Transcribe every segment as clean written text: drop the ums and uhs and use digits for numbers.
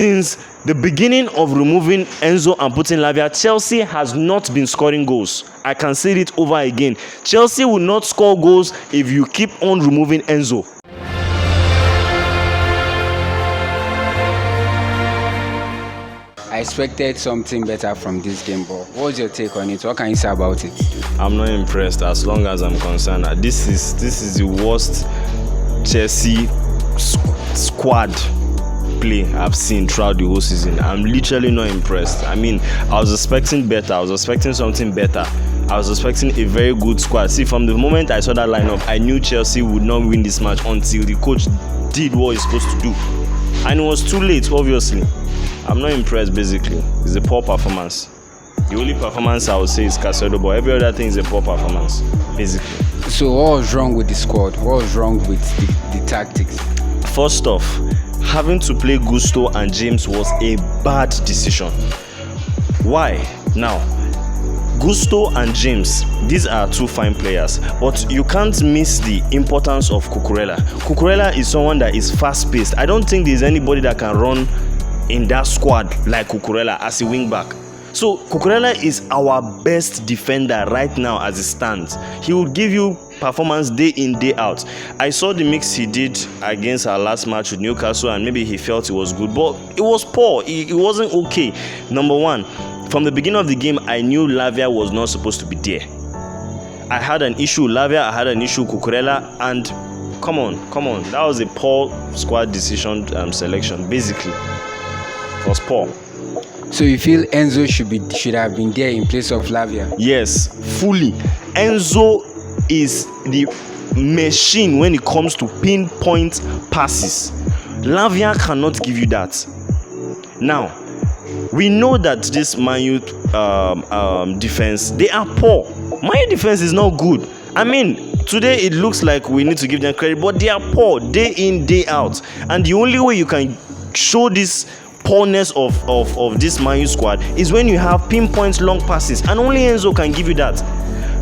Since the beginning of removing Enzo and putting Lavia, Chelsea has not been scoring goals. I can say it over again. Chelsea will not score goals if you keep on removing Enzo. I expected something better from this game, but what's your take on it? What can you say about it? I'm not impressed as long as I'm concerned. This is the worst Chelsea squad play I've seen throughout the whole season. I'm literally not impressed. I mean, I was expecting better. I was expecting something better. I was expecting a very good squad. See, from the moment I saw that lineup, I knew Chelsea would not win this match until the coach did what he's supposed to do. And it was too late, obviously. I'm not impressed, basically. It's a poor performance. The only performance I would say is Caicedo, but every other thing is a poor performance, basically. So what was wrong with the squad? What was wrong with the tactics? First off, having to play Gusto and James was a bad decision. Why? Now, Gusto and James, these are two fine players, but you can't miss the importance of Cucurella. Cucurella is someone that is fast-paced. I don't think there's anybody that can run in that squad like Cucurella as a wing-back. So Cucurella is our best defender right now as it stands. He will give you performance day in, day out. I saw the mix he did against our last match with Newcastle, and maybe he felt it was good, but it was poor. It wasn't okay. Number one, from the beginning of the game, I knew Lavia was not supposed to be there. I had an issue with Lavia, I had an issue with Cucurella, and come on. That was a poor squad decision selection, basically. It was poor. So you feel Enzo should have been there in place of Lavia? Yes, fully. Enzo is the machine when it comes to pinpoint passes. Lavia cannot give you that. Now, we know that this Man U defense, they are poor. Man U defense is not good. I mean, today it looks like we need to give them credit, but they are poor day in, day out. And the only way you can show this poorness of this Man U squad is when you have pinpoint long passes, and only Enzo can give you that.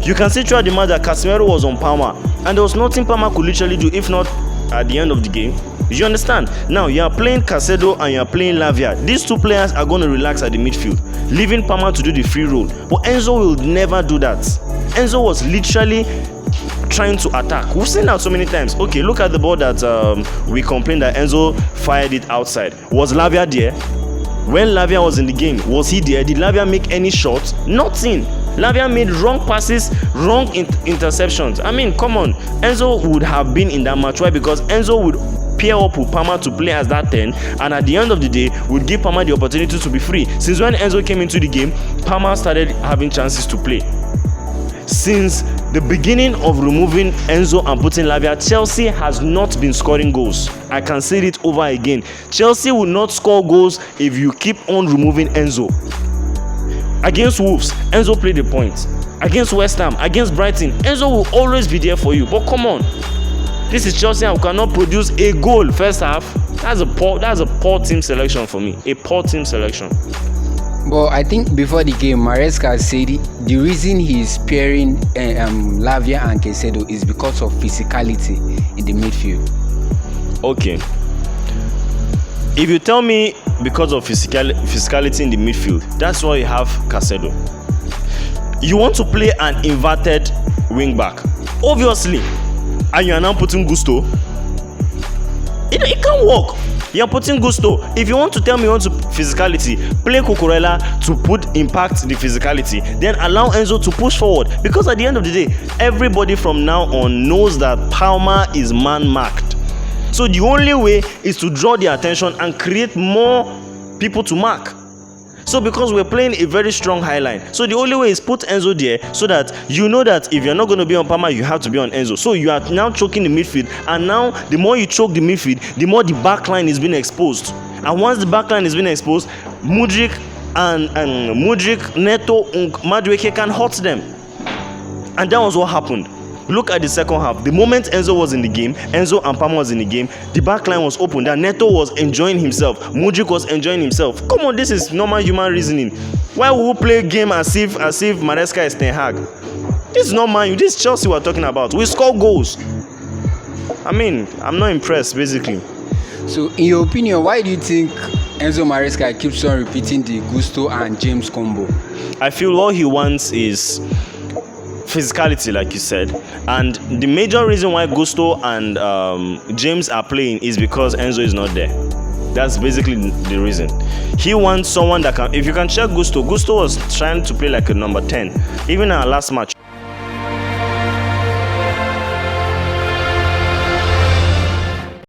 You can see throughout the match that Casemiro was on Palmer, and there was nothing Palmer could literally do if not at the end of the game. You understand? Now you are playing Caicedo and you are playing Lavia. These two players are going to relax at the midfield, leaving Palmer to do the free roll. But Enzo will never do that. Enzo was literally trying to attack. We've seen that so many times. Okay, look at the ball that we complained that Enzo fired it outside. Was Lavia there? When Lavia was in the game, was he there? Did Lavia make any shots? Nothing. Lavia made wrong passes, wrong interceptions. I mean, come on. Enzo would have been in that match. Why? Because Enzo would pair up with Palmer to play as that 10, and at the end of the day would give Palmer the opportunity to be free. Since when Enzo came into the game, Palmer started having chances to play. Since the beginning of removing Enzo and putting Lavia, Chelsea has not been scoring goals. I can say it over again. Chelsea will not score goals if you keep on removing Enzo. Against Wolves, Enzo played the point. Against West Ham, against Brighton, Enzo will always be there for you. But come on, this is Chelsea and we cannot produce a goal first half. That's a poor team selection for me. A poor team selection. But I think before the game, Maresca said the reason he's pairing Lavia and Caicedo is because of physicality in the midfield. Okay. If you tell me because of physicality in the midfield, that's why you have Caicedo. You want to play an inverted wing back, obviously, and you are now putting Gusto. It can't work. You are putting Gusto. If you want to tell me you want to physicality, play Cucurella to impact the physicality, then allow Enzo to push forward. Because at the end of the day, everybody from now on knows that Palmer is man-marked. So the only way is to draw their attention and create more people to mark. So because we're playing a very strong high line, so the only way is put Enzo there so that you know that if you're not going to be on Palmer, you have to be on Enzo. So you are now choking the midfield, and now the more you choke the midfield, the more the back line is being exposed. And once the back line is being exposed, Mudryk, Neto, and Madueke can hurt them. And that was what happened. Look at the second half. The moment Enzo was in the game, Enzo and Palmer was in the game, the back line was open. That Neto was enjoying himself. Mudryk was enjoying himself. Come on, this is normal human reasoning. Why would we play a game as if Maresca is Ten Hag? This is not Man U. This is Chelsea we're talking about. We score goals. I mean, I'm not impressed, basically. So, in your opinion, why do you think Enzo Maresca keeps on repeating the Gusto and James combo. I feel all he wants is physicality, like you said, and the major reason why Gusto and James are playing is because Enzo is not there. That's basically the reason. He wants someone that can. If you can check Gusto was trying to play like a number 10. Even in our last match,